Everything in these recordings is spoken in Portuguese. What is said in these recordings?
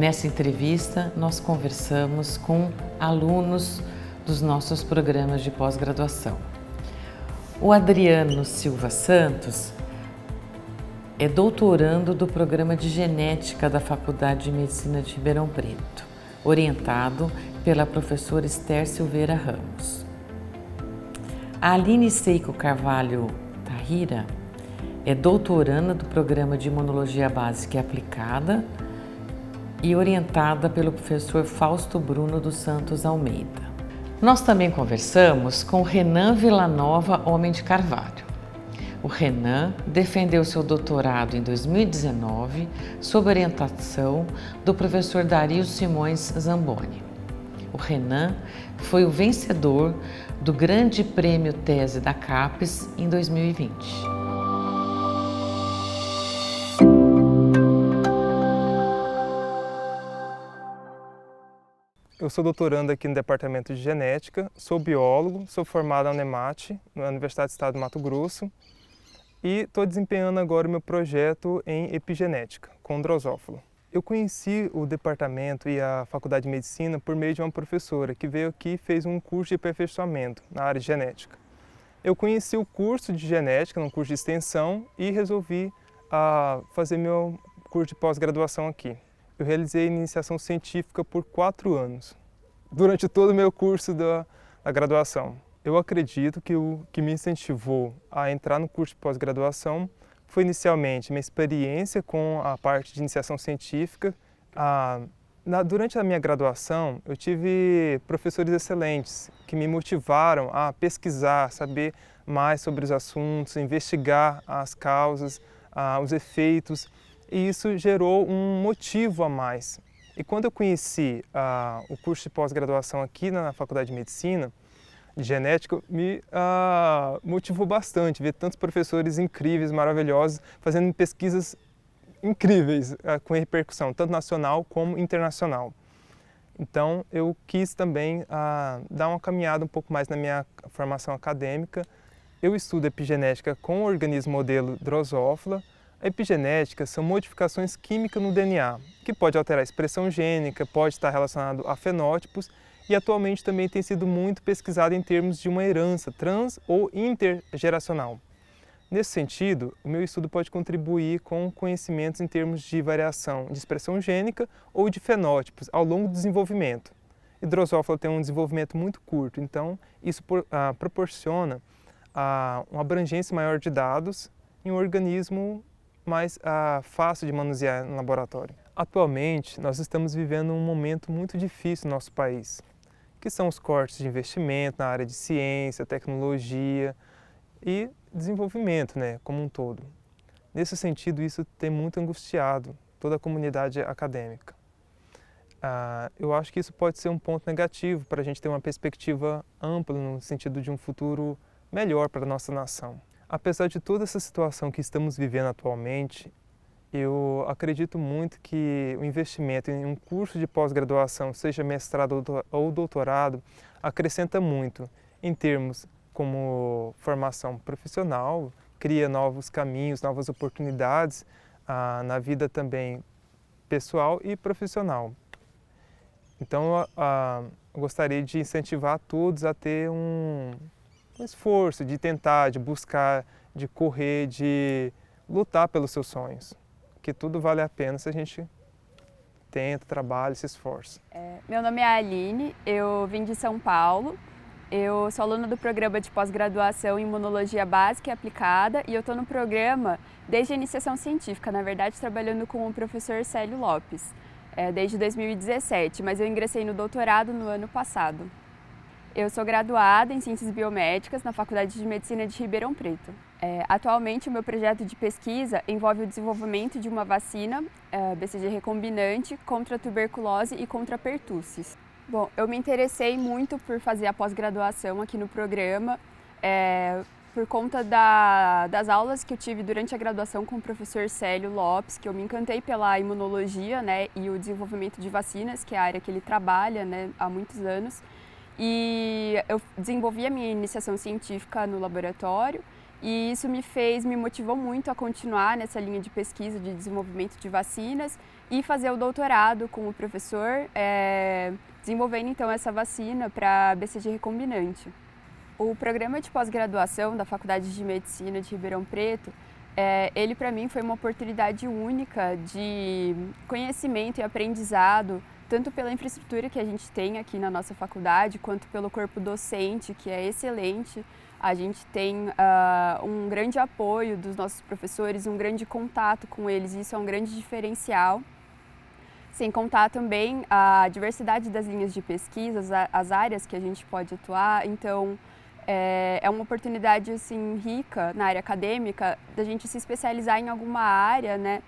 Nessa entrevista, nós conversamos com alunos dos nossos programas de pós-graduação. O Adriano Silva Santos é doutorando do programa de Genética da Faculdade de Medicina de Ribeirão Preto, orientado pela professora Esther Silveira Ramos. A Aline Seiko Carvalho Tahira é doutoranda do programa de Imunologia Básica e Aplicada e orientada pelo professor Fausto Bruno dos Santos Almeida. Nós também conversamos com Renan Villanova Homem de Carvalho. O Renan defendeu seu doutorado em 2019 sob orientação do professor Dario Simões Zamboni. O Renan foi o vencedor do Grande Prêmio Tese da CAPES em 2020. Eu sou doutorando aqui no Departamento de Genética, sou biólogo, sou formado na UNEMAT, na Universidade do Estado do Mato Grosso, e estou desempenhando agora o meu projeto em epigenética, com drosófila. Eu conheci o departamento e a Faculdade de Medicina por meio de uma professora que veio aqui e fez um curso de aperfeiçoamento na área de genética. Eu conheci o curso de genética, num curso de extensão, e resolvi fazer meu curso de pós-graduação aqui. Eu realizei iniciação científica por 4 anos, durante todo o meu curso da graduação. Eu acredito que o que me incentivou a entrar no curso de pós-graduação foi inicialmente minha experiência com a parte de iniciação científica. Durante a minha graduação, eu tive professores excelentes que me motivaram a pesquisar, saber mais sobre os assuntos, investigar as causas, os efeitos. E isso gerou um motivo a mais. E quando eu conheci o curso de pós-graduação aqui na Faculdade de Medicina, de Genética, me motivou bastante ver tantos professores incríveis, maravilhosos, fazendo pesquisas incríveis com repercussão, tanto nacional como internacional. Então eu quis também dar uma caminhada um pouco mais na minha formação acadêmica. Eu estudo epigenética com o organismo modelo Drosophila. A epigenética são modificações químicas no DNA, que pode alterar a expressão gênica, pode estar relacionado a fenótipos e atualmente também tem sido muito pesquisado em termos de uma herança trans ou intergeracional. Nesse sentido, o meu estudo pode contribuir com conhecimentos em termos de variação de expressão gênica ou de fenótipos ao longo do desenvolvimento. E Drosophila tem um desenvolvimento muito curto, então isso proporciona uma abrangência maior de dados em um organismo mais fácil de manusear no laboratório. Atualmente, nós estamos vivendo um momento muito difícil no nosso país, que são os cortes de investimento na área de ciência, tecnologia e desenvolvimento, como um todo. Nesse sentido, isso tem muito angustiado toda a comunidade acadêmica. Eu acho que isso pode ser um ponto negativo para a gente ter uma perspectiva ampla no sentido de um futuro melhor para a nossa nação. Apesar de toda essa situação que estamos vivendo atualmente, eu acredito muito que o investimento em um curso de pós-graduação, seja mestrado ou doutorado, acrescenta muito em termos como formação profissional, cria novos caminhos, novas oportunidades na vida também pessoal e profissional. Então, eu gostaria de incentivar todos a ter um esforço, de tentar, de buscar, de correr, de lutar pelos seus sonhos. Que tudo vale a pena se a gente tenta, trabalha, se esforça. Meu nome é Aline, eu vim de São Paulo. Eu sou aluna do programa de pós-graduação em Imunologia Básica e Aplicada e eu estou no programa desde a iniciação científica, na verdade trabalhando com o professor Célio Lopes, desde 2017, mas eu ingressei no doutorado no ano passado. Eu sou graduada em Ciências Biomédicas na Faculdade de Medicina de Ribeirão Preto. Atualmente, o meu projeto de pesquisa envolve o desenvolvimento de uma vacina BCG recombinante contra a tuberculose e contra a pertussis. Bom, eu me interessei muito por fazer a pós-graduação aqui no programa, por conta das aulas que eu tive durante a graduação com o professor Célio Lopes, que eu me encantei pela imunologia, e o desenvolvimento de vacinas, que é a área que ele trabalha, há muitos anos. E eu desenvolvi a minha iniciação científica no laboratório e isso me motivou muito a continuar nessa linha de pesquisa de desenvolvimento de vacinas e fazer o doutorado com o professor, desenvolvendo então essa vacina para BCG recombinante. O programa de pós-graduação da Faculdade de Medicina de Ribeirão Preto, ele para mim foi uma oportunidade única de conhecimento e aprendizado, tanto pela infraestrutura que a gente tem aqui na nossa faculdade, quanto pelo corpo docente, que é excelente. A gente tem um grande apoio dos nossos professores, um grande contato com eles, e isso é um grande diferencial. Sem contar também a diversidade das linhas de pesquisa, as áreas que a gente pode atuar. Então, é uma oportunidade assim, rica na área acadêmica da gente se especializar em alguma área, né?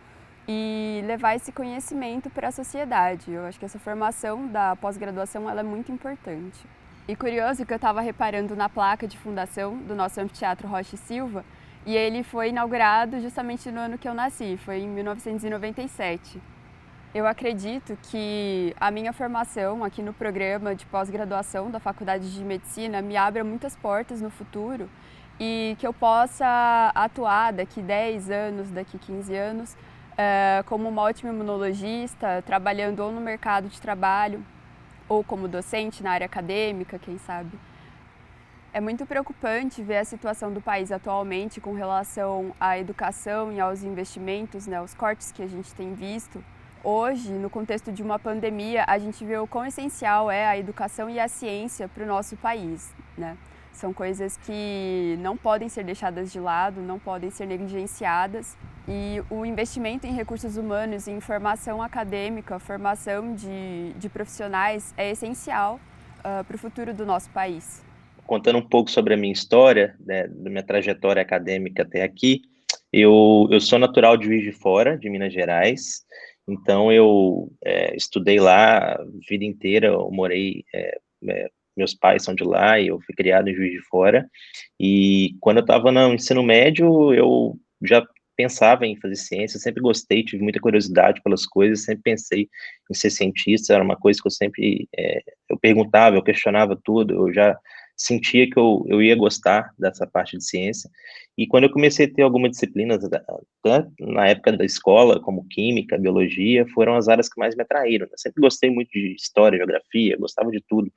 E levar esse conhecimento para a sociedade. Eu acho que essa formação da pós-graduação ela é muito importante. E curioso que eu estava reparando na placa de fundação do nosso Anfiteatro Rocha e Silva, e ele foi inaugurado justamente no ano que eu nasci, foi em 1997. Eu acredito que a minha formação aqui no programa de pós-graduação da Faculdade de Medicina me abra muitas portas no futuro e que eu possa atuar daqui 10 anos, daqui 15 anos, como uma ótima imunologista, trabalhando ou no mercado de trabalho, ou como docente na área acadêmica, quem sabe. É muito preocupante ver a situação do país atualmente com relação à educação e aos investimentos, né, os cortes que a gente tem visto. Hoje, no contexto de uma pandemia, a gente vê o quão essencial é a educação e a ciência para o nosso país, né? São coisas que não podem ser deixadas de lado, não podem ser negligenciadas. E o investimento em recursos humanos, em formação acadêmica, formação de profissionais é essencial para o futuro do nosso país. Contando um pouco sobre a minha história, né, da minha trajetória acadêmica até aqui, eu sou natural de Juiz de Fora, de Minas Gerais. Então, eu estudei lá a vida inteira, eu morei, meus pais são de lá e eu fui criado em Juiz de Fora. E quando eu estava no ensino médio, eu já pensava em fazer ciência, eu sempre gostei, tive muita curiosidade pelas coisas, sempre pensei em ser cientista, era uma coisa que eu sempre, eu perguntava, eu questionava tudo, eu já sentia que eu ia gostar dessa parte de ciência. E quando eu comecei a ter algumas disciplinas, até na época da escola, como química, biologia, foram as áreas que mais me atraíram. Eu sempre gostei muito de história, geografia, gostava de tudo,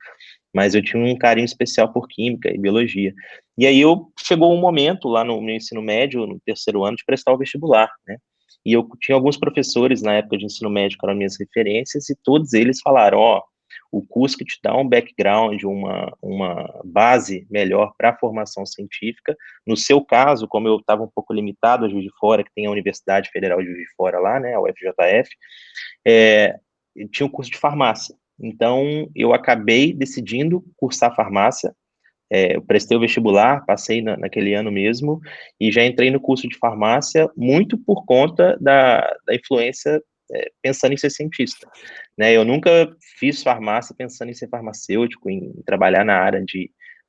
mas eu tinha um carinho especial por química e biologia. E aí chegou um momento lá no meu ensino médio, no terceiro ano, de prestar o vestibular, né? E eu tinha alguns professores na época de ensino médio que eram minhas referências, e todos eles falaram, o curso que te dá um background, uma base melhor para a formação científica. No seu caso, como eu estava um pouco limitado a Juiz de Fora, que tem a Universidade Federal de Juiz de Fora lá, né, a UFJF, tinha um curso de farmácia. Então, eu acabei decidindo cursar farmácia. Eu prestei o vestibular, passei naquele ano mesmo, e já entrei no curso de farmácia muito por conta da influência, pensando em ser cientista, né? Eu nunca fiz farmácia pensando em ser farmacêutico, em trabalhar na área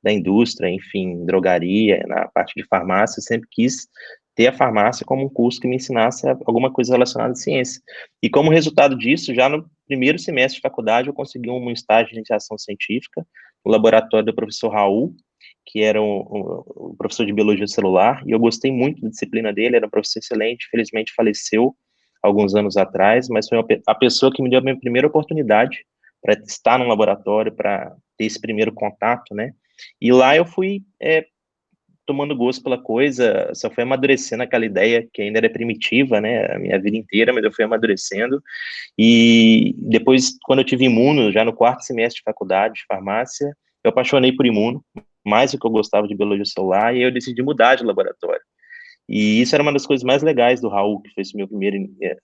da indústria, enfim, drogaria, na parte de farmácia. Eu sempre quis ter a farmácia como um curso que me ensinasse alguma coisa relacionada à ciência. E como resultado disso, já no primeiro semestre de faculdade, eu consegui um estágio de iniciação científica no laboratório do professor Raul, que era um professor de biologia celular, e eu gostei muito da disciplina dele, era um professor excelente, felizmente faleceu alguns anos atrás, mas foi a pessoa que me deu a minha primeira oportunidade para estar no laboratório, para ter esse primeiro contato, né? E lá eu fui tomando gosto pela coisa, só fui amadurecendo aquela ideia que ainda era primitiva, né, a minha vida inteira, mas eu fui amadurecendo. E depois, quando eu tive imuno, já no quarto semestre de faculdade de farmácia, eu apaixonei por imuno, mais do que eu gostava de biologia celular, e eu decidi mudar de laboratório. E isso era uma das coisas mais legais do Raul, que foi esse meu primeiro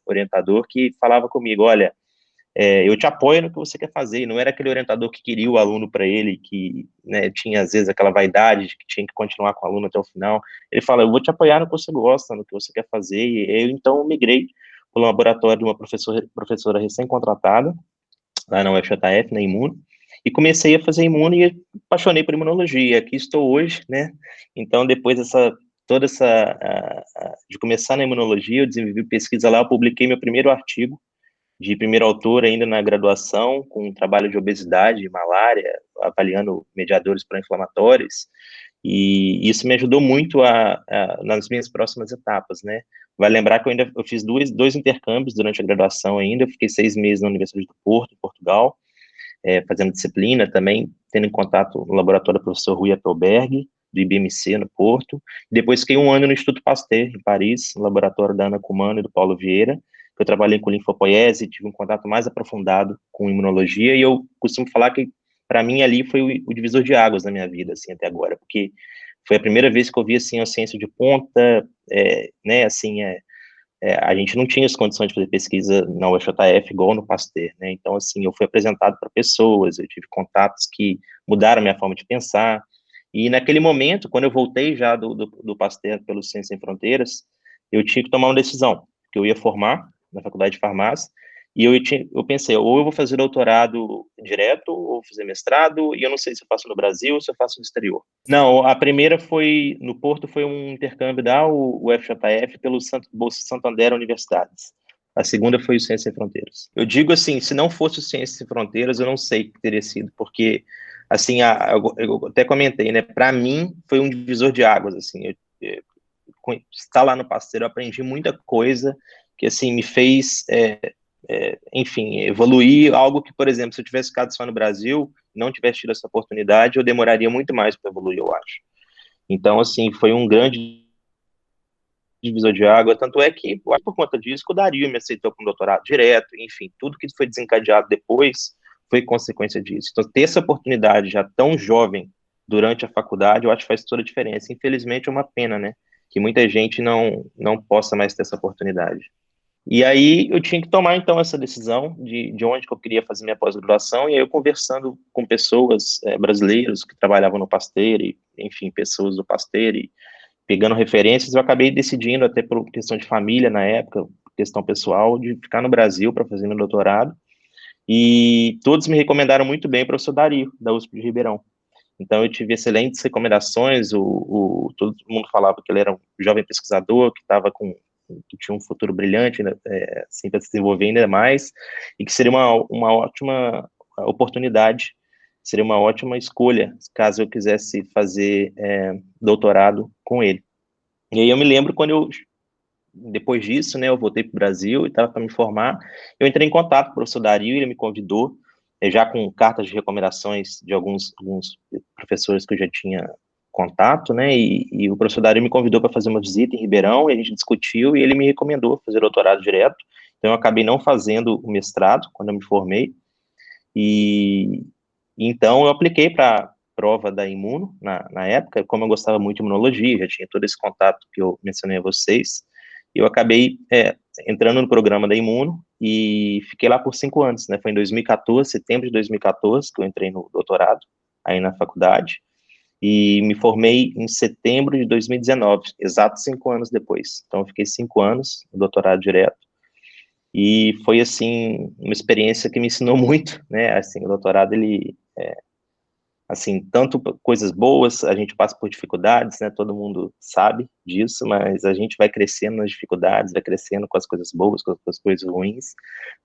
orientador, que falava comigo, olha, eu te apoio no que você quer fazer, e não era aquele orientador que queria o aluno para ele, que, né, tinha às vezes aquela vaidade de que tinha que continuar com o aluno até o final. Ele fala, eu vou te apoiar no que você gosta, no que você quer fazer, e eu então migrei para o laboratório de uma professora recém-contratada, lá na UFJF, na Imuno, e comecei a fazer imuno e apaixonei por imunologia. Aqui estou hoje, né? Então, depois de começar na imunologia, eu desenvolvi pesquisa lá, eu publiquei meu primeiro artigo, de primeiro autor ainda na graduação, com um trabalho de obesidade e malária, avaliando mediadores pró-inflamatórios, E isso me ajudou muito nas minhas próximas etapas, né? Vai lembrar que eu fiz dois intercâmbios durante a graduação ainda, eu fiquei 6 meses na Universidade do Porto, em Portugal, fazendo disciplina também, tendo em contato no laboratório do professor Rui Appelberg, do IBMC, no Porto. Depois fiquei 1 ano no Instituto Pasteur, em Paris, no laboratório da Ana Cumano e do Paulo Vieira, que eu trabalhei com linfopoiese, tive um contato mais aprofundado com imunologia, e eu costumo falar que, para mim, ali foi o divisor de águas na minha vida, assim, até agora, porque foi a primeira vez que eu vi, assim, a ciência de ponta, né, assim, a gente não tinha as condições de fazer pesquisa na UFJF igual no Pasteur, né, então, assim, eu fui apresentado para pessoas, eu tive contatos que mudaram a minha forma de pensar, e naquele momento, quando eu voltei já do Pasteur pelo Ciência Sem Fronteiras, eu tinha que tomar uma decisão, que eu ia formar na faculdade de farmácia, e eu pensei, ou eu vou fazer doutorado direto, ou vou fazer mestrado, e eu não sei se eu faço no Brasil ou se eu faço no exterior. Não, a primeira foi, no Porto, foi um intercâmbio da UFJF pelo Bolsa Santander Universidades. A segunda foi o Ciência Sem Fronteiras. Eu digo assim, se não fosse o Ciência Sem Fronteiras, eu não sei o que teria sido, porque, assim, eu até comentei, né, para mim foi um divisor de águas, assim, estar lá no Pasteur, eu aprendi muita coisa que, assim, me fez, enfim, evoluir, algo que, por exemplo, se eu tivesse ficado só no Brasil, não tivesse tido essa oportunidade, eu demoraria muito mais para evoluir, eu acho. Então, assim, foi um grande divisor de água, tanto é que, por conta disso, o Dario me aceitou para um doutorado direto, enfim, tudo que foi desencadeado depois foi consequência disso. Então, ter essa oportunidade já tão jovem durante a faculdade, eu acho que faz toda a diferença. Infelizmente, é uma pena, né, que muita gente não possa mais ter essa oportunidade. E aí eu tinha que tomar, então, essa decisão de onde que eu queria fazer minha pós-graduação, e aí eu conversando com pessoas brasileiras que trabalhavam no Pasteur, e, enfim, pessoas do Pasteur, e pegando referências, eu acabei decidindo, até por questão de família na época, questão pessoal, de ficar no Brasil para fazer meu doutorado, e todos me recomendaram muito bem o professor Dario, da USP de Ribeirão. Então, eu tive excelentes recomendações, todo mundo falava que ele era um jovem pesquisador, que tinha um futuro brilhante, né, assim, para se desenvolver ainda mais, e que seria uma ótima oportunidade, seria uma ótima escolha, caso eu quisesse fazer doutorado com ele. E aí eu me lembro depois disso, né, eu voltei para o Brasil e estava para me formar, eu entrei em contato com o professor Dario, ele me convidou, já com cartas de recomendações de alguns professores que eu já tinha contato, né, e o professor Dario me convidou para fazer uma visita em Ribeirão, e a gente discutiu, e ele me recomendou fazer doutorado direto, então eu acabei não fazendo o mestrado, quando eu me formei, e então eu apliquei para prova da Imuno, na época, como eu gostava muito de imunologia, já tinha todo esse contato que eu mencionei a vocês, eu acabei entrando no programa da Imuno e fiquei lá por 5 anos, né? Foi em 2014, setembro de 2014, que eu entrei no doutorado, aí na faculdade, e me formei em setembro de 2019, exatos 5 anos depois. Então, eu fiquei 5 anos no doutorado direto, e foi, assim, uma experiência que me ensinou muito, né? Assim, o doutorado, ele assim, tanto coisas boas, a gente passa por dificuldades, né, todo mundo sabe disso, mas a gente vai crescendo nas dificuldades, vai crescendo com as coisas boas, com as coisas ruins,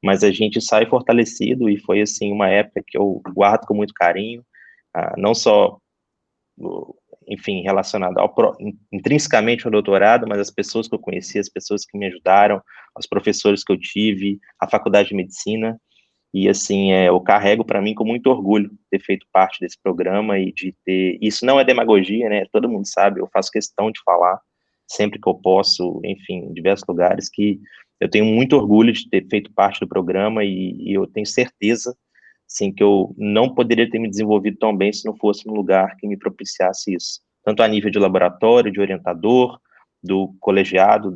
mas a gente sai fortalecido, e foi, assim, uma época que eu guardo com muito carinho, não só, enfim, relacionado intrinsecamente ao doutorado, mas as pessoas que eu conheci, as pessoas que me ajudaram, os professores que eu tive, a faculdade de medicina, e, assim, eu carrego para mim com muito orgulho ter feito parte desse programa e de ter... Isso não é demagogia, né? Todo mundo sabe, eu faço questão de falar sempre que eu posso, enfim, em diversos lugares, que eu tenho muito orgulho de ter feito parte do programa, e eu tenho certeza, sim, que eu não poderia ter me desenvolvido tão bem se não fosse um lugar que me propiciasse isso. Tanto a nível de laboratório, de orientador, do colegiado,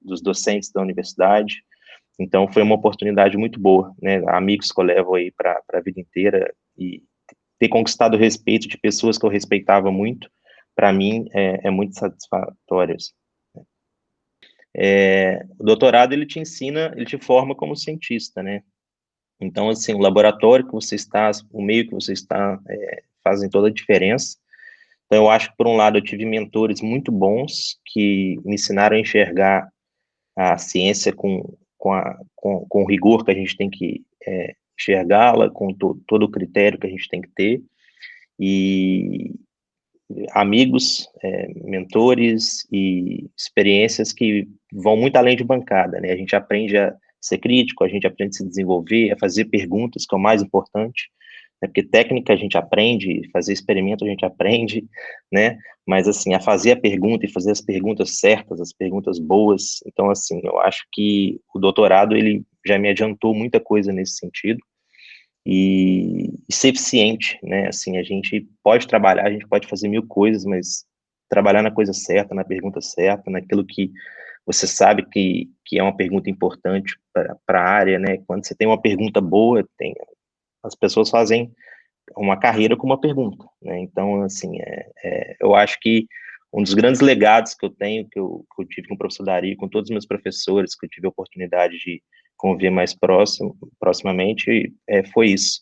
dos docentes da universidade. Então, foi uma oportunidade muito boa, né, amigos que eu levo aí para a vida inteira, e ter conquistado o respeito de pessoas que eu respeitava muito, para mim, é muito satisfatório. O doutorado, ele te ensina, ele te forma como cientista, né, então, assim, o laboratório que você está, o meio que você está, fazem toda a diferença. Então, eu acho que, por um lado, eu tive mentores muito bons, que me ensinaram a enxergar a ciência com o rigor que a gente tem que enxergá-la, com todo o critério que a gente tem que ter, e amigos, mentores e experiências que vão muito além de bancada, né? A gente aprende a ser crítico, a gente aprende a se desenvolver, a fazer perguntas, que é o mais importante, né? Porque técnica a gente aprende, fazer experimento a gente aprende, né? Mas, assim, a fazer a pergunta e fazer as perguntas certas, as perguntas boas. Então, assim, eu acho que o doutorado, ele já me adiantou muita coisa nesse sentido. E ser eficiente, né? Assim, a gente pode trabalhar, a gente pode fazer mil coisas, mas trabalhar na coisa certa, na pergunta certa, naquilo que você sabe que é uma pergunta importante para a área, né? Quando você tem uma pergunta boa, as pessoas fazem uma carreira com uma pergunta, né? Então, assim, eu acho que um dos grandes legados que eu tenho, que eu tive com o professor Dari, com todos os meus professores, que eu tive a oportunidade de conviver mais proximamente, foi isso.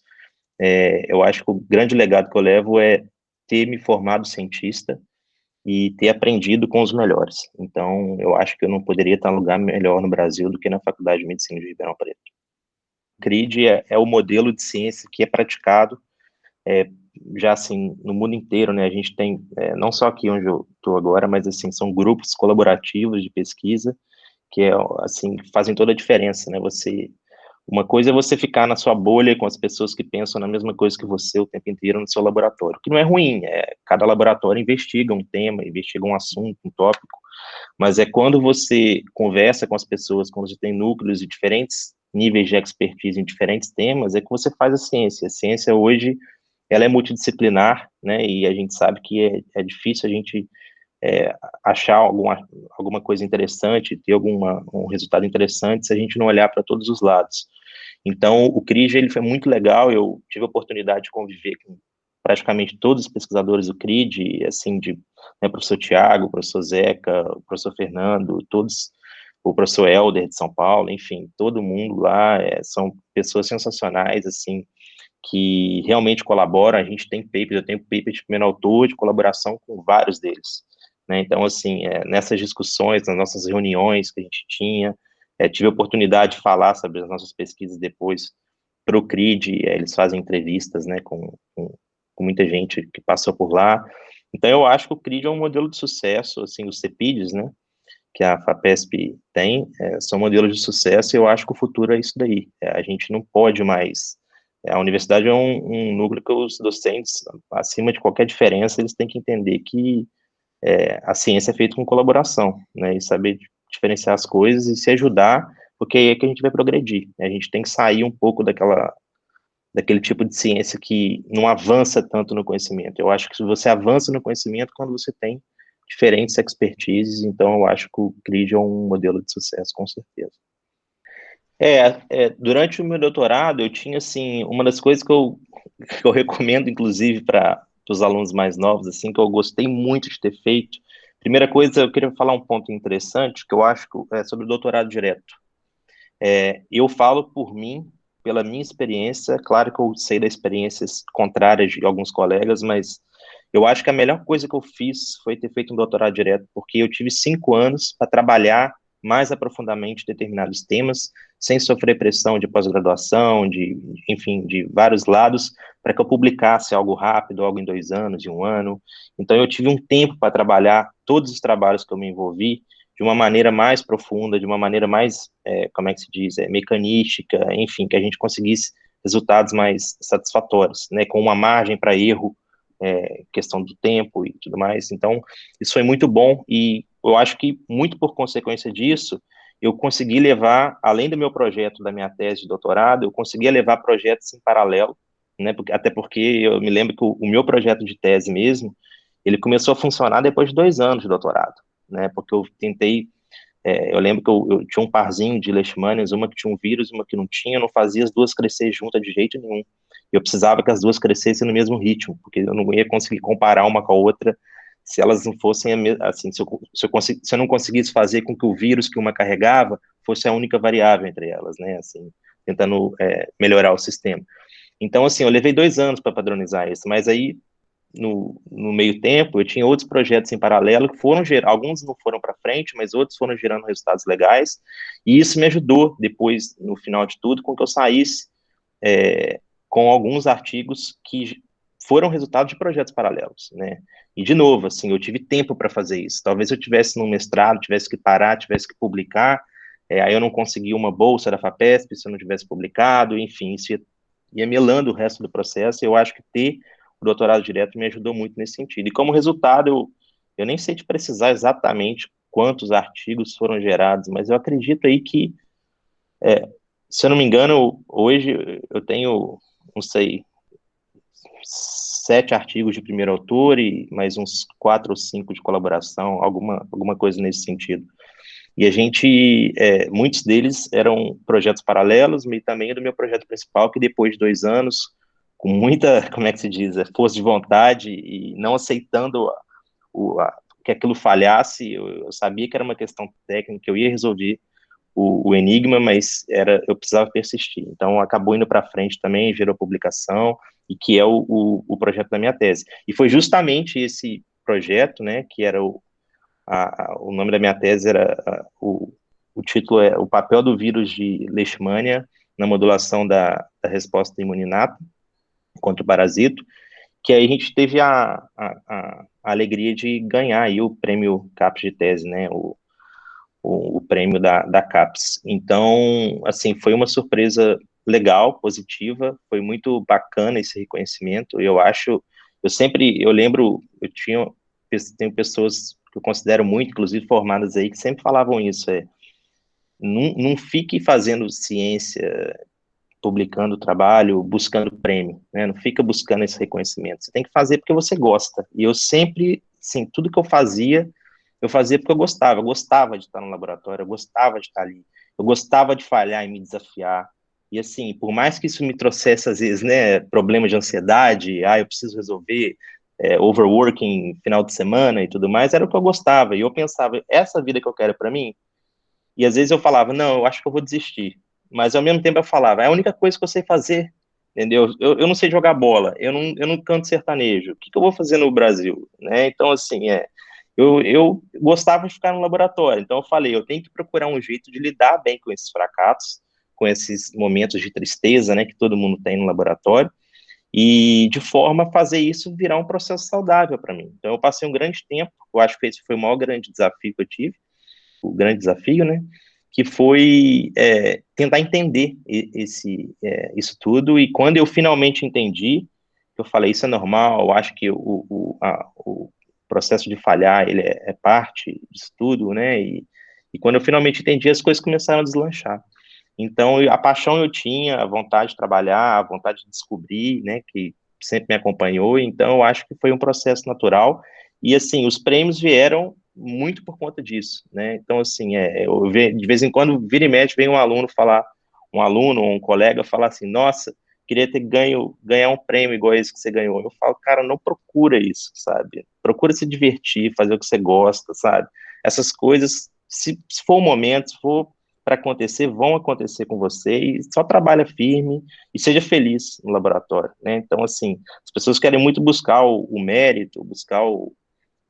Eu acho que o grande legado que eu levo é ter me formado cientista e ter aprendido com os melhores. Então, eu acho que eu não poderia estar em um lugar melhor no Brasil do que na Faculdade de Medicina de Ribeirão Preto. O CRID é o modelo de ciência que é praticado já, assim, no mundo inteiro, né? A gente tem, não só aqui onde eu estou agora, mas, assim, são grupos colaborativos de pesquisa que, assim, fazem toda a diferença, né? Uma coisa é você ficar na sua bolha com as pessoas que pensam na mesma coisa que você o tempo inteiro no seu laboratório, que não é ruim, cada laboratório investiga um tema, investiga um assunto, um tópico, mas é quando você conversa com as pessoas, quando você tem núcleos de diferentes níveis de expertise em diferentes temas, é que você faz a ciência. A ciência hoje, ela é multidisciplinar, né, e a gente sabe que é difícil a gente achar alguma coisa interessante, ter um resultado interessante se a gente não olhar para todos os lados. Então, o CRIJ, ele foi muito legal, eu tive a oportunidade de conviver com praticamente todos os pesquisadores do CRIJ, assim, né, professor Tiago, professor Zeca, o professor Fernando, todos, o professor Helder de São Paulo, enfim, todo mundo lá, são pessoas sensacionais, assim, que realmente colaboram. A gente tem papers, eu tenho papers de primeiro autor, de colaboração com vários deles, né? Então, assim, nessas discussões, nas nossas reuniões que a gente tinha, tive a oportunidade de falar sobre as nossas pesquisas depois para o CRID, eles fazem entrevistas, né, com muita gente que passou por lá. Então, eu acho que o CRID é um modelo de sucesso, assim, os CEPIDs, né, que a FAPESP tem, são modelos de sucesso, e eu acho que o futuro é isso daí. A gente não pode mais... A universidade é um núcleo que os docentes, acima de qualquer diferença, eles têm que entender que a ciência é feita com colaboração, né, e saber diferenciar as coisas e se ajudar, porque aí é que a gente vai progredir. A gente tem que sair um pouco daquele tipo de ciência que não avança tanto no conhecimento. Eu acho que se você avança no conhecimento quando você tem diferentes expertises, então eu acho que o CRID é um modelo de sucesso, com certeza. Durante o meu doutorado, eu tinha, assim, uma das coisas que eu recomendo, inclusive, para os alunos mais novos, assim, que eu gostei muito de ter feito. Primeira coisa, eu queria falar um ponto interessante, que eu acho que é sobre o doutorado direto. Eu falo por mim, pela minha experiência, claro que eu sei das experiências contrárias de alguns colegas, mas eu acho que a melhor coisa que eu fiz foi ter feito um doutorado direto, porque eu tive 5 anos para trabalhar mais aprofundadamente determinados temas, sem sofrer pressão de pós-graduação, enfim, de vários lados, para que eu publicasse algo rápido, algo em 2 anos, em 1 ano. Então, eu tive um tempo para trabalhar todos os trabalhos que eu me envolvi de uma maneira mais profunda, de uma maneira mais, como é que se diz, mecanística, enfim, que a gente conseguisse resultados mais satisfatórios, né, com uma margem para erro, questão do tempo e tudo mais. Então, isso foi muito bom, e eu acho que, muito por consequência disso, eu consegui levar, além do meu projeto, da minha tese de doutorado, eu conseguia levar projetos em paralelo, né, até porque eu me lembro que o meu projeto de tese mesmo, ele começou a funcionar depois de 2 anos de doutorado, né, porque eu tentei, eu lembro que eu tinha um parzinho de leishmanias, uma que tinha um vírus, uma que não tinha, eu não fazia as duas crescer juntas de jeito nenhum. Eu precisava que as duas crescessem no mesmo ritmo, porque eu não ia conseguir comparar uma com a outra se elas não fossem, assim, se eu não conseguisse fazer com que o vírus que uma carregava fosse a única variável entre elas, né, assim, tentando melhorar o sistema. Então, assim, eu levei 2 anos para padronizar isso, mas aí, no meio tempo, eu tinha outros projetos em paralelo que foram alguns não foram para frente, mas outros foram gerando resultados legais, e isso me ajudou depois, no final de tudo, com que eu saísse com alguns artigos que foram resultado de projetos paralelos, né? E, de novo, assim, eu tive tempo para fazer isso. Talvez eu tivesse no mestrado, tivesse que parar, tivesse que publicar, aí eu não consegui uma bolsa da FAPESP se eu não tivesse publicado, enfim, isso ia melando o resto do processo. Eu acho que ter o doutorado direto me ajudou muito nesse sentido. E, como resultado, eu nem sei te precisar exatamente quantos artigos foram gerados, mas eu acredito aí que, se eu não me engano, hoje eu tenho, não sei, 7 artigos de primeiro autor e mais uns 4 ou 5 de colaboração, alguma coisa nesse sentido. E a gente, muitos deles eram projetos paralelos, e também do meu projeto principal, que depois de 2 anos, com muita, como é que se diz, força de vontade e não aceitando que aquilo falhasse, eu sabia que era uma questão técnica, eu ia resolver o enigma, mas eu precisava persistir. Então, acabou indo para frente também, gerou publicação, e que é o projeto da minha tese. E foi justamente esse projeto, né, que era o nome da minha tese o título é O papel do vírus de Leishmania na modulação da resposta imune inata contra o parasito, que aí a gente teve a alegria de ganhar aí o prêmio CAPES de tese, né, o prêmio da CAPES. Então, assim, foi uma surpresa legal, positiva, foi muito bacana esse reconhecimento. Eu lembro, tenho pessoas que eu considero muito, inclusive formadas aí, que sempre falavam isso, não fique fazendo ciência, publicando trabalho, buscando prêmio, né? Não fica buscando esse reconhecimento. Você tem que fazer porque você gosta. E eu sempre, assim, tudo que eu fazia porque eu gostava de estar no laboratório, eu gostava de estar ali, eu gostava de falhar e me desafiar. E, assim, por mais que isso me trouxesse, às vezes, né, problemas de ansiedade, eu preciso resolver, overworking final de semana e tudo mais, era o que eu gostava. E eu pensava, essa vida que eu quero para mim? E às vezes eu falava, não, eu acho que eu vou desistir. Mas ao mesmo tempo eu falava, é a única coisa que eu sei fazer, entendeu? Eu não sei jogar bola, eu não canto sertanejo. O que eu vou fazer no Brasil? Né? Então, assim, eu gostava de ficar no laboratório. Então eu falei, eu tenho que procurar um jeito de lidar bem com esses fracassos, com esses momentos de tristeza, né, que todo mundo tem no laboratório, e de forma a fazer isso virar um processo saudável para mim. Então eu passei um grande tempo, eu acho que esse foi o maior grande desafio que eu tive, o grande desafio, né, que foi tentar entender isso tudo, e quando eu finalmente entendi, eu falei, isso é normal, eu acho que o processo de falhar, ele é parte disso tudo, né, e quando eu finalmente entendi, as coisas começaram a deslanchar. Então, a paixão eu tinha, a vontade de trabalhar, a vontade de descobrir, né, que sempre me acompanhou, então eu acho que foi um processo natural, e assim, os prêmios vieram muito por conta disso, né, então assim, de vez em quando, vira e mexe, vem um aluno ou um colega falar assim, nossa, queria ganhar um prêmio igual esse que você ganhou. Eu falo, cara, não procura isso, sabe, procura se divertir, fazer o que você gosta, sabe, essas coisas, se for o momento, se for para acontecer, vão acontecer com você, e só trabalha firme e seja feliz no laboratório, né? Então, assim, as pessoas querem muito buscar o mérito, buscar o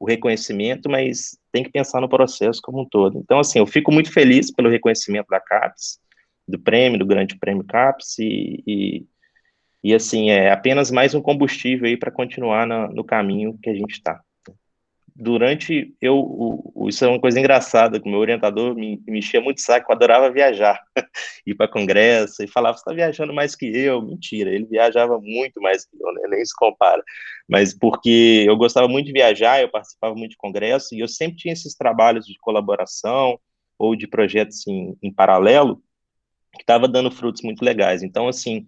reconhecimento, mas tem que pensar no processo como um todo. Então, assim, eu fico muito feliz pelo reconhecimento da CAPES, do Grande Prêmio CAPES, e assim, é apenas mais um combustível aí para continuar no caminho que a gente está. Isso é uma coisa engraçada, que o meu orientador me enchia muito saco, eu adorava viajar, ir para congresso, e falava, você está viajando mais que eu. Mentira, ele viajava muito mais que eu, né? Nem se compara, mas porque eu gostava muito de viajar, eu participava muito de congresso, e eu sempre tinha esses trabalhos de colaboração, ou de projetos em paralelo, que estava dando frutos muito legais. Então, assim,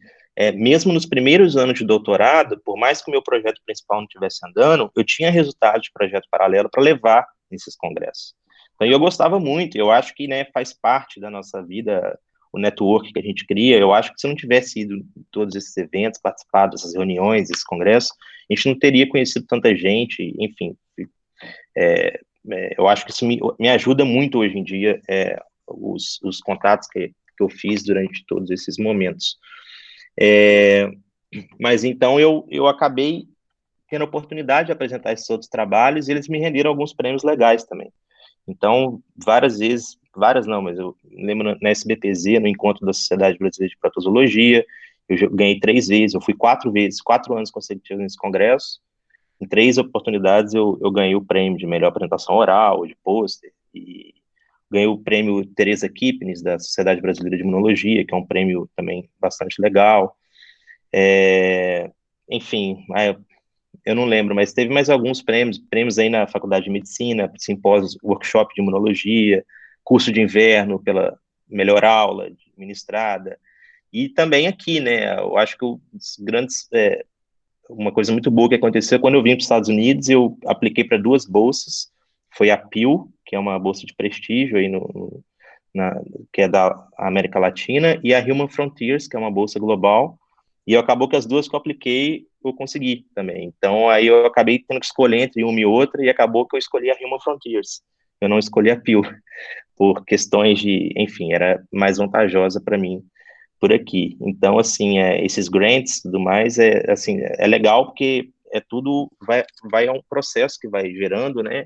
mesmo nos primeiros anos de doutorado, por mais que o meu projeto principal não estivesse andando, eu tinha resultados de projeto paralelo para levar nesses congressos. Então, eu gostava muito, eu acho que, né, faz parte da nossa vida o network que a gente cria. Eu acho que se eu não tivesse ido em todos esses eventos, participado dessas reuniões, desses congressos, a gente não teria conhecido tanta gente, enfim. Eu acho que isso me ajuda muito hoje em dia, os contatos que eu fiz durante todos esses momentos. Mas então eu acabei tendo a oportunidade de apresentar esses outros trabalhos, e eles me renderam alguns prêmios legais também. Então, várias vezes, várias não, mas eu lembro na SBPZ, no Encontro da Sociedade Brasileira de Protozologia, ganhei 3 vezes, eu fui 4 vezes, 4 anos consecutivos nesse congresso. Em 3 oportunidades eu ganhei o prêmio de melhor apresentação oral, de pôster, e ganhei o prêmio Teresa Kipnis, da Sociedade Brasileira de Imunologia, que é um prêmio também bastante legal. Enfim, eu não lembro, mas teve mais alguns prêmios aí na Faculdade de Medicina, simpósios, workshop de imunologia, curso de inverno pela melhor aula ministrada, e também aqui, né, eu acho que uma coisa muito boa que aconteceu, quando eu vim para os Estados Unidos, eu apliquei para 2 bolsas, foi a PIL, que é uma bolsa de prestígio aí que é da América Latina, e a Human Frontiers, que é uma bolsa global, e acabou que as 2 que eu apliquei, eu consegui também. Então, aí eu acabei tendo que escolher entre uma e outra, e acabou que eu escolhi a Human Frontiers. Eu não escolhi a PIL, por questões enfim, era mais vantajosa para mim por aqui. Então, assim, esses grants e tudo mais, assim, é legal porque tudo é um processo que vai gerando, né?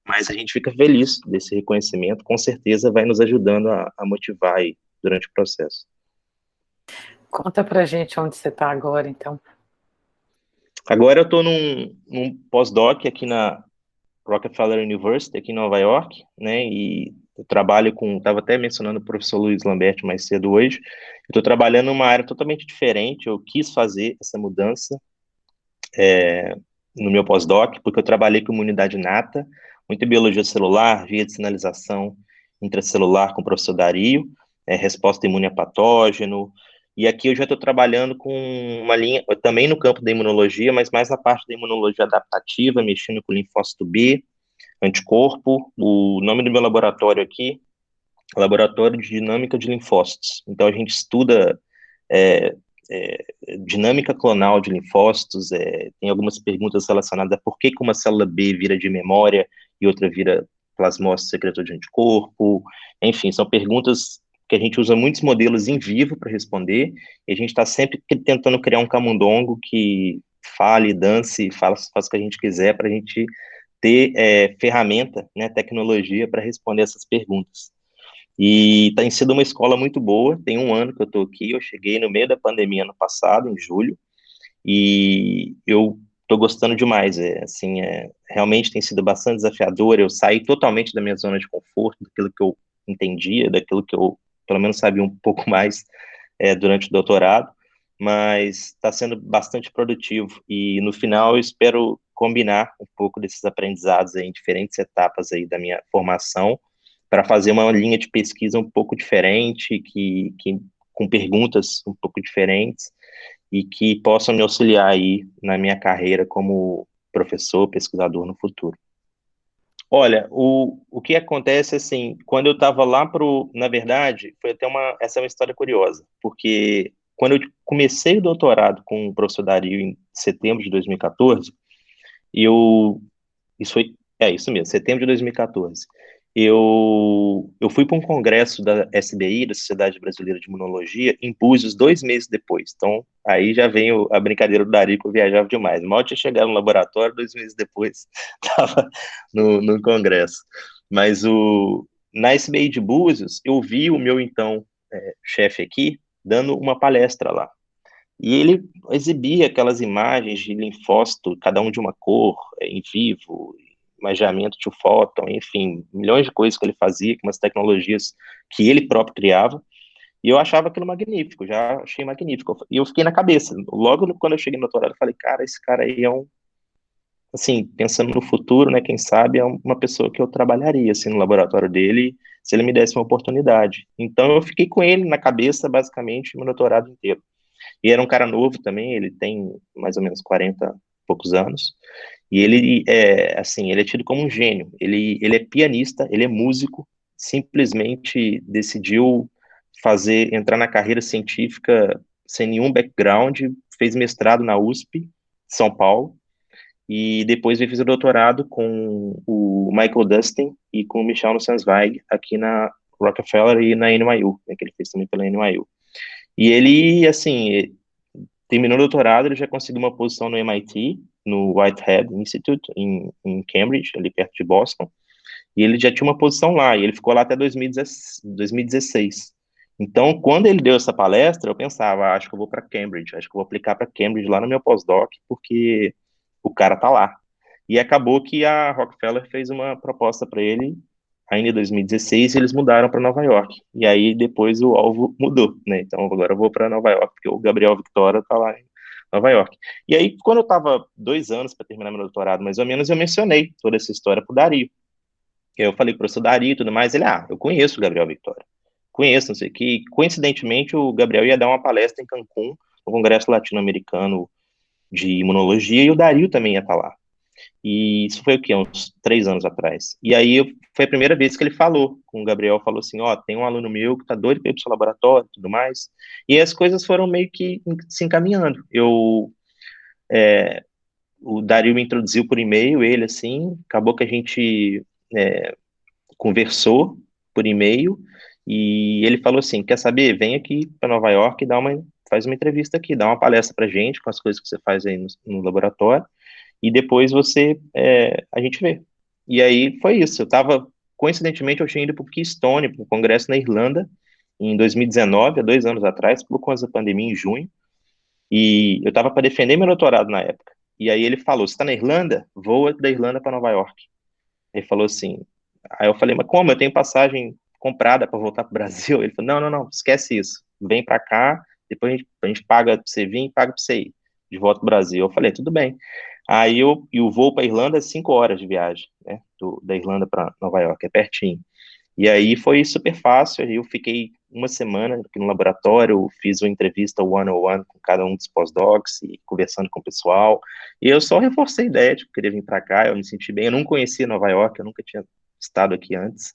Mas a gente fica feliz desse reconhecimento, com certeza vai nos ajudando a motivar aí durante o processo. Conta pra gente onde você está agora, então. Agora eu estou num pós-doc aqui na Rockefeller University, aqui em Nova York, né, e eu trabalho estava até mencionando o professor Luiz Lamberti mais cedo hoje, eu estou trabalhando numa área totalmente diferente, eu quis fazer essa mudança no meu pós-doc, porque eu trabalhei com imunidade inata, muita biologia celular, via de sinalização intracelular com o professor Dario, resposta imune a patógeno, e aqui eu já estou trabalhando com uma linha, também no campo da imunologia, mas mais na parte da imunologia adaptativa, mexendo com linfócito B, anticorpo. O nome do meu laboratório aqui é Laboratório de Dinâmica de Linfócitos. Então, a gente estuda dinâmica clonal de linfócitos, tem algumas perguntas relacionadas a por que uma célula B vira de memória e outra vira plasmócito secretor de anticorpo. Enfim, são perguntas que a gente usa muitos modelos em vivo para responder, e a gente está sempre tentando criar um camundongo que fale, dance, faça o que a gente quiser para a gente ter ferramenta, né, tecnologia para responder essas perguntas. E tem sido uma escola muito boa, tem 1 ano que eu estou aqui, eu cheguei no meio da pandemia ano passado, em julho, e eu estou gostando demais, realmente tem sido bastante desafiador, eu saí totalmente da minha zona de conforto, daquilo que eu entendia, daquilo que eu, pelo menos, sabia um pouco mais durante o doutorado, mas está sendo bastante produtivo, e no final eu espero combinar um pouco desses aprendizados aí, em diferentes etapas aí da minha formação, para fazer uma linha de pesquisa um pouco diferente, com perguntas um pouco diferentes, e que possam me auxiliar aí na minha carreira como professor, pesquisador no futuro. Olha, o que acontece, assim, quando eu estava lá na verdade, foi até essa é uma história curiosa, porque quando eu comecei o doutorado com o professor Dario em setembro de 2014, isso mesmo, setembro de 2014, eu fui para um congresso da SBI, da Sociedade Brasileira de Imunologia, em Búzios, 2 meses depois. Então, aí já vem a brincadeira do Dario, que eu viajava demais. Mal tinha chegado no laboratório, 2 meses depois, estava no congresso. Mas na SBI de Búzios, eu vi o meu, então, chefe aqui, dando uma palestra lá. E ele exibia aquelas imagens de linfócito, cada um de uma cor, em vivo, imageamento de fóton, enfim, milhões de coisas que ele fazia, com umas tecnologias que ele próprio criava, e eu achava aquilo magnífico, já achei magnífico. E eu fiquei na cabeça, logo quando eu cheguei no doutorado, eu falei, cara, esse cara aí assim, pensando no futuro, né, quem sabe, é uma pessoa que eu trabalharia, assim, no laboratório dele, se ele me desse uma oportunidade. Então eu fiquei com ele na cabeça, basicamente, meu doutorado inteiro. E era um cara novo também, ele tem mais ou menos 40 e poucos anos, e ele ele é tido como um gênio, ele é pianista, ele é músico, simplesmente decidiu entrar na carreira científica sem nenhum background, fez mestrado na USP, São Paulo, e depois veio fazer o doutorado com o Michael Dustin e com o Michel Nussensweig aqui na Rockefeller e na NYU, né, que ele fez também pela NYU. E ele, assim, terminou o doutorado, ele já conseguiu uma posição no MIT, no Whitehead Institute, em Cambridge, ali perto de Boston, e ele já tinha uma posição lá, e ele ficou lá até 2016. Então, quando ele deu essa palestra, eu pensava, acho que eu vou para Cambridge, acho que eu vou aplicar para Cambridge lá no meu pós-doc, porque o cara tá lá. E acabou que a Rockefeller fez uma proposta para ele ainda em 2016 e eles mudaram para Nova York. E aí depois o alvo mudou, né? Então agora eu vou para Nova York, porque o Gabriel Victoria tá lá em Nova York. E aí, quando eu estava 2 anos para terminar meu doutorado, mais ou menos, eu mencionei toda essa história pro Dario. Eu falei pro professor Dario e tudo mais, ele, eu conheço o Gabriel Victoria. Conheço, não sei o que. Coincidentemente, o Gabriel ia dar uma palestra em Cancún, no Congresso Latino-Americano de Imunologia, e o Dario também ia estar lá. E isso foi o quê? Uns 3 anos atrás. E aí foi a primeira vez que ele falou com o Gabriel, falou assim, tem um aluno meu que tá doido para ir pro seu laboratório e tudo mais. E as coisas foram meio que se encaminhando. O Dario me introduziu por e-mail, ele assim, acabou que a gente conversou por e-mail, e ele falou assim, quer saber, vem aqui para Nova York e faz uma entrevista aqui, dá uma palestra pra gente com as coisas que você faz aí no laboratório, e depois a gente vê. E aí foi isso, coincidentemente eu tinha ido para o Keystone, para o congresso na Irlanda, em 2019, há 2 anos atrás, por conta da pandemia, em junho, e eu estava para defender meu doutorado na época. E aí ele falou, você está na Irlanda? Voa da Irlanda para Nova York. Ele falou assim, aí eu falei, mas como? Eu tenho passagem comprada para voltar para o Brasil? Ele falou, não, não, não, esquece isso, vem para cá, depois a gente paga para você vir e paga para você ir de volta para o Brasil. Eu falei, tudo bem. E o voo para Irlanda é 5 horas de viagem, né, da Irlanda para Nova York, é pertinho. E aí foi super fácil, eu fiquei uma semana aqui no laboratório, fiz uma entrevista one-on-one com cada um dos pós-docs, e conversando com o pessoal, e eu só reforcei a ideia de querer vir para cá, eu me senti bem, eu não conhecia Nova York, eu nunca tinha estado aqui antes,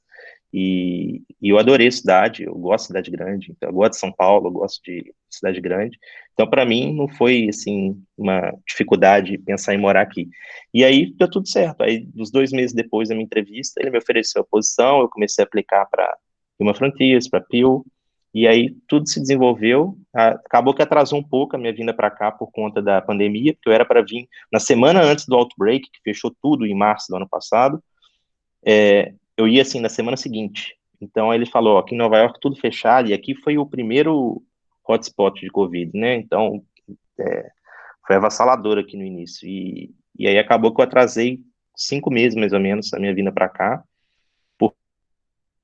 e eu adorei a cidade, eu gosto de cidade grande, então eu gosto de São Paulo, eu gosto de cidade grande, então para mim não foi, assim, uma dificuldade pensar em morar aqui. E aí deu tudo certo, aí uns 2 meses depois da minha entrevista, ele me ofereceu a posição, eu comecei a aplicar para Human Frontiers, para Pew, e aí tudo se desenvolveu, acabou que atrasou um pouco a minha vinda para cá por conta da pandemia, porque eu era para vir na semana antes do outbreak, que fechou tudo em março do ano passado, eu ia assim na semana seguinte. Então ele falou, aqui em Nova York tudo fechado, e aqui foi o primeiro hotspot de Covid, né? Então foi avassalador aqui no início. E aí acabou que eu atrasei 5 meses, mais ou menos, a minha vinda para cá.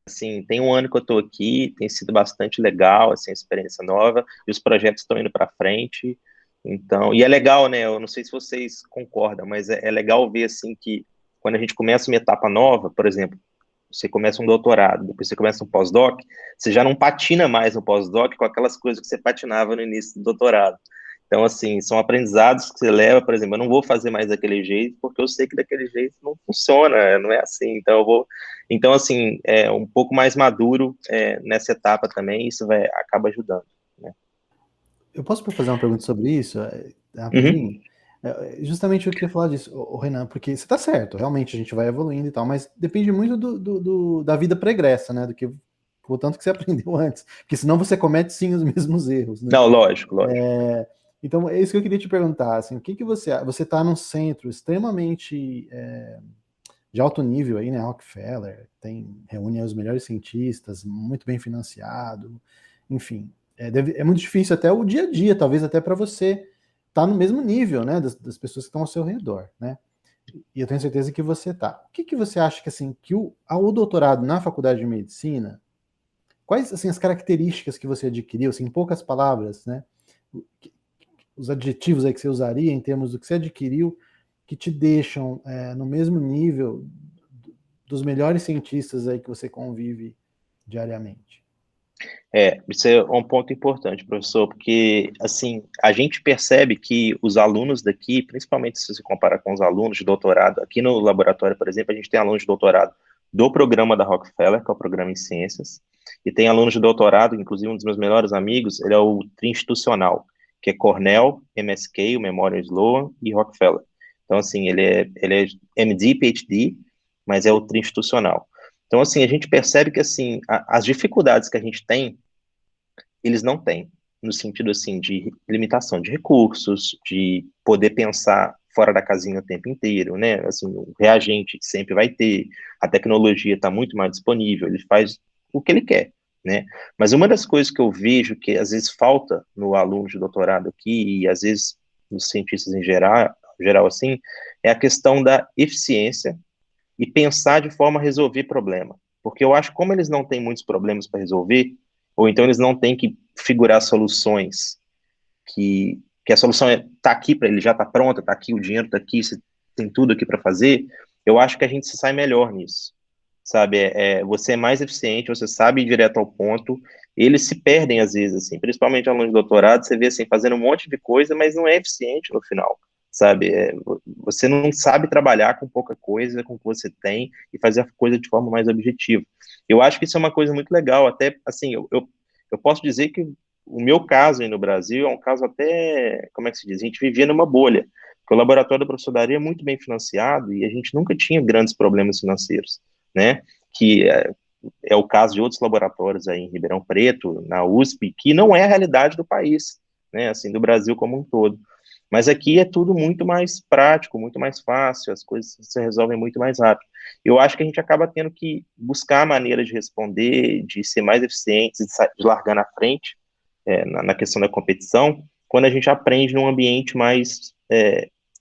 Assim, tem um ano que eu estou aqui, tem sido bastante legal, assim, experiência nova, e os projetos estão indo para frente. Então, e é legal, né? Eu não sei se vocês concordam, mas é legal ver assim que quando a gente começa uma etapa nova, por exemplo, você começa um doutorado, depois você começa um pós-doc, você já não patina mais no pós-doc com aquelas coisas que você patinava no início do doutorado. Então, assim, são aprendizados que você leva, por exemplo, eu não vou fazer mais daquele jeito, porque eu sei que daquele jeito não funciona, não é assim. Então, assim, é um pouco mais maduro nessa etapa também, isso acaba ajudando, né? Eu posso fazer uma pergunta sobre isso, rapidinho? Uhum. Justamente eu queria falar disso, Renan, porque você está certo, realmente a gente vai evoluindo e tal, mas depende muito da vida pregressa, né, o tanto que você aprendeu antes, porque senão você comete sim os mesmos erros, né? Não, lógico. Então é isso que eu queria te perguntar, assim, o que você está num centro extremamente de alto nível aí, né, Rockefeller, reúne os melhores cientistas, muito bem financiado, enfim, é muito difícil até o dia a dia, talvez até para você tá no mesmo nível, né, das pessoas que estão ao seu redor, né? E eu tenho certeza que você tá. O que você acha que assim que o doutorado na faculdade de medicina, quais assim as características que você adquiriu, assim, em poucas palavras, né? Os adjetivos aí que você usaria em termos do que você adquiriu que te deixam no mesmo nível dos melhores cientistas aí que você convive diariamente? Isso é um ponto importante, professor, porque, assim, a gente percebe que os alunos daqui, principalmente se você comparar com os alunos de doutorado, aqui no laboratório, por exemplo, a gente tem alunos de doutorado do programa da Rockefeller, que é o programa em ciências, e tem alunos de doutorado, inclusive um dos meus melhores amigos, ele é o tri-institucional, que é Cornell, MSK, o Memorial Sloan e Rockefeller. Então, assim, ele é MD, PhD, mas é o tri-institucional. Então, assim, a gente percebe que, assim, as dificuldades que a gente tem, eles não têm, no sentido, assim, de limitação de recursos, de poder pensar fora da casinha o tempo inteiro, né? Assim, o reagente sempre vai ter, a tecnologia está muito mais disponível, ele faz o que ele quer. né? Mas uma das coisas que eu vejo que às vezes falta no aluno de doutorado aqui, e às vezes nos cientistas em geral assim, é a questão da eficiência e pensar de forma a resolver problema. Porque eu acho que como eles não têm muitos problemas para resolver, ou então eles não têm que figurar soluções que a solução está aqui para ele, já está pronta, está aqui, o dinheiro está aqui, você tem tudo aqui para fazer, eu acho que a gente se sai melhor nisso, sabe? Você é mais eficiente, você sabe ir direto ao ponto, eles se perdem às vezes, assim, principalmente alunos de doutorado, você vê assim, fazendo um monte de coisa, mas não é eficiente no final, sabe? Você não sabe trabalhar com pouca coisa, com o que você tem, e fazer a coisa de forma mais objetiva. Eu acho que isso é uma coisa muito legal, até, assim, eu posso dizer que o meu caso aí no Brasil é um caso até, como é que se diz, a gente vivia numa bolha, porque o laboratório da professor Dario é muito bem financiado e a gente nunca tinha grandes problemas financeiros, né, que é o caso de outros laboratórios aí em Ribeirão Preto, na USP, que não é a realidade do país, né, assim, do Brasil como um todo. Mas aqui é tudo muito mais prático, muito mais fácil, as coisas se resolvem muito mais rápido. Eu acho que a gente acaba tendo que buscar maneiras de responder, de ser mais eficientes, de largar na frente, na questão da competição, quando a gente aprende num ambiente mais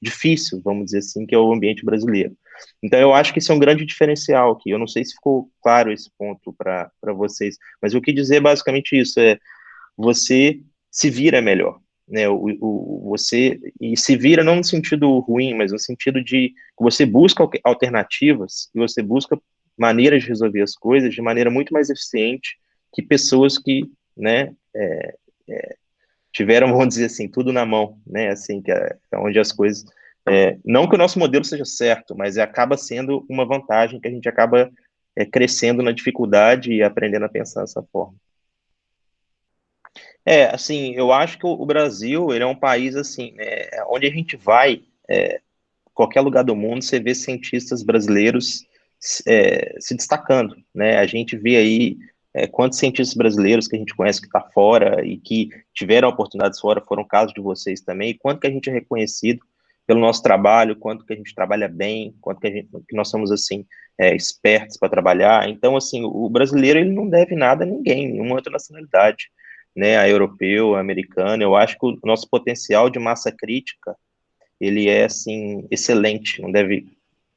difícil, vamos dizer assim, que é o ambiente brasileiro. Então, eu acho que isso é um grande diferencial aqui. Eu não sei se ficou claro esse ponto para vocês, mas eu quis dizer basicamente isso, você se vira melhor, né? Você e se vira não no sentido ruim, mas no sentido de que você busca alternativas e você busca maneiras de resolver as coisas de maneira muito mais eficiente que pessoas que, né, tiveram, vamos dizer assim, tudo na mão, né, assim, que é onde as coisas, não que o nosso modelo seja certo, mas acaba sendo uma vantagem que a gente acaba crescendo na dificuldade e aprendendo a pensar dessa forma. Assim, eu acho que o Brasil, ele é um país, assim, onde a gente vai, qualquer lugar do mundo, você vê cientistas brasileiros se destacando, né? A gente vê aí quantos cientistas brasileiros que a gente conhece que está fora e que tiveram oportunidades fora, foram casos de vocês também, e quanto que a gente é reconhecido pelo nosso trabalho, quanto que a gente trabalha bem, quanto que nós somos, assim, espertos para trabalhar. Então, assim, o brasileiro, ele não deve nada a ninguém, nenhuma outra nacionalidade, né? A europeu, a americana. Eu acho que o nosso potencial de massa crítica, ele é, assim, excelente, não deve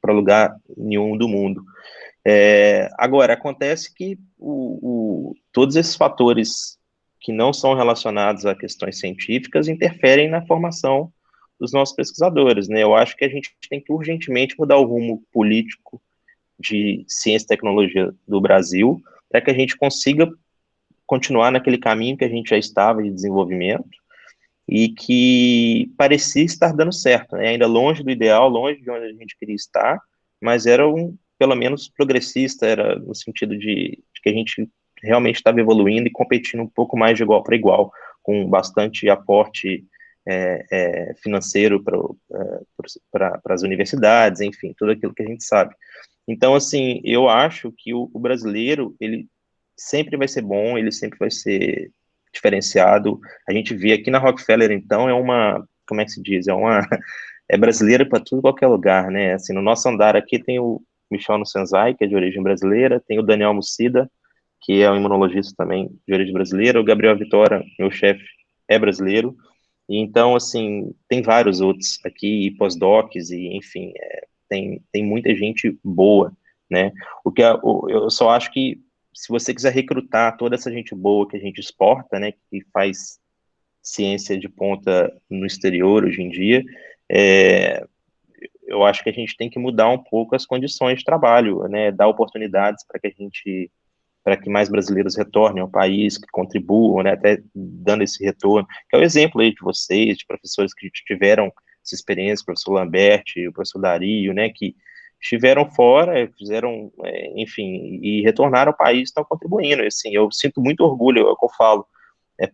para lugar nenhum do mundo. Agora, acontece que todos esses fatores que não são relacionados a questões científicas interferem na formação dos nossos pesquisadores, né? Eu acho que a gente tem que urgentemente mudar o rumo político de ciência e tecnologia do Brasil para que a gente consiga continuar naquele caminho que a gente já estava de desenvolvimento e que parecia estar dando certo, né? Ainda longe do ideal, longe de onde a gente queria estar, mas era pelo menos progressista, era no sentido de que a gente realmente estava evoluindo e competindo um pouco mais de igual para igual, com bastante aporte financeiro para as universidades, enfim, tudo aquilo que a gente sabe. Então, assim, eu acho que o brasileiro, ele sempre vai ser bom, ele sempre vai ser diferenciado. A gente vê aqui na Rockefeller, então, como é que se diz? É brasileiro para tudo, qualquer lugar, né? Assim, no nosso andar aqui tem o Michel Nussenzai, que é de origem brasileira, tem o Daniel Mucida, que é um imunologista também de origem brasileira, o Gabriel Vitória, meu chefe, é brasileiro, e então, assim, tem vários outros aqui, pós-docs, e enfim, tem muita gente boa, né? Eu só acho que se você quiser recrutar toda essa gente boa que a gente exporta, né, que faz ciência de ponta no exterior hoje em dia, eu acho que a gente tem que mudar um pouco as condições de trabalho, né, dar oportunidades para que mais brasileiros retornem ao país, que contribuam, né, até dando esse retorno, que é o exemplo aí de vocês, de professores que tiveram essa experiência, o professor Lamberti, o professor Dario, né, que estiveram fora, fizeram, enfim, e retornaram ao país, estão contribuindo, assim, eu sinto muito orgulho, é o que eu falo,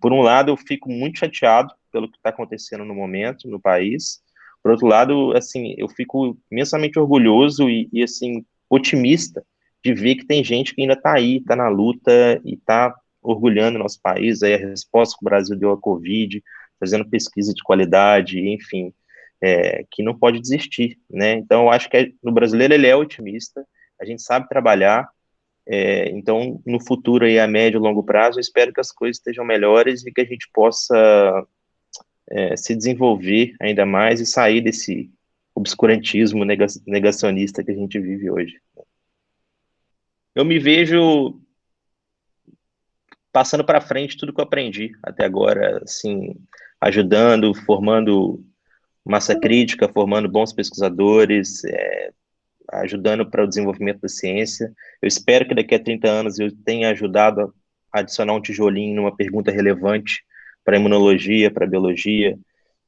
por um lado, eu fico muito chateado pelo que está acontecendo no momento, no país, por outro lado, assim, eu fico imensamente orgulhoso e assim, otimista de ver que tem gente que ainda está aí, está na luta e está orgulhando o nosso país, aí a resposta que o Brasil deu à Covid, fazendo pesquisa de qualidade, enfim, que não pode desistir, né? Então, eu acho que no brasileiro ele é otimista, a gente sabe trabalhar, Então, no futuro, aí, a médio e longo prazo, eu espero que as coisas estejam melhores e que a gente possa se desenvolver ainda mais e sair desse obscurantismo negacionista que a gente vive hoje. Eu me vejo passando para frente tudo que eu aprendi até agora, assim, ajudando, formando massa crítica, formando bons pesquisadores, ajudando para o desenvolvimento da ciência. Eu espero que daqui a 30 anos eu tenha ajudado a adicionar um tijolinho numa pergunta relevante para a imunologia, para a biologia,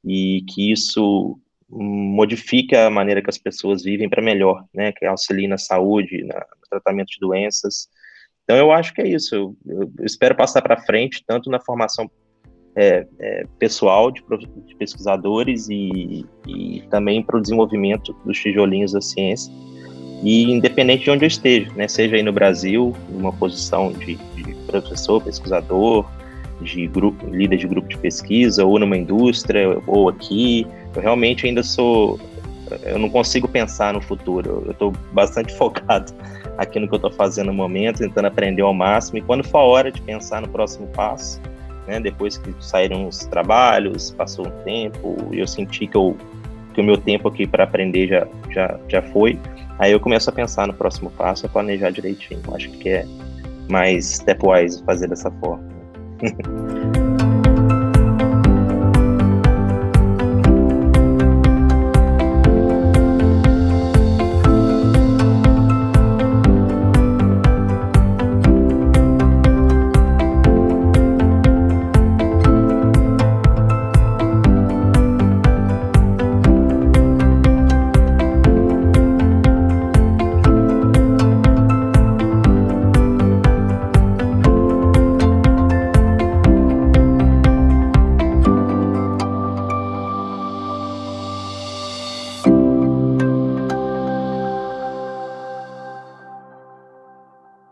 e que isso modifique a maneira que as pessoas vivem para melhor, né, que auxilie na saúde, no tratamento de doenças. Então, eu acho que é isso. Eu espero passar para frente, tanto na formação pessoal de pesquisadores e também para o desenvolvimento dos tijolinhos da ciência, e independente de onde eu esteja, né, seja aí no Brasil, numa posição de professor, pesquisador, de grupo, líder de grupo de pesquisa, ou numa indústria, ou aqui, eu realmente ainda eu não consigo pensar no futuro, eu estou bastante focado aqui no que eu estou fazendo no momento, tentando aprender ao máximo, e quando for a hora de pensar no próximo passo, né, depois que saíram os trabalhos, passou um tempo, e eu senti que o meu tempo aqui para aprender já foi, aí eu começo a pensar no próximo passo, a planejar direitinho. Acho que é mais stepwise fazer dessa forma.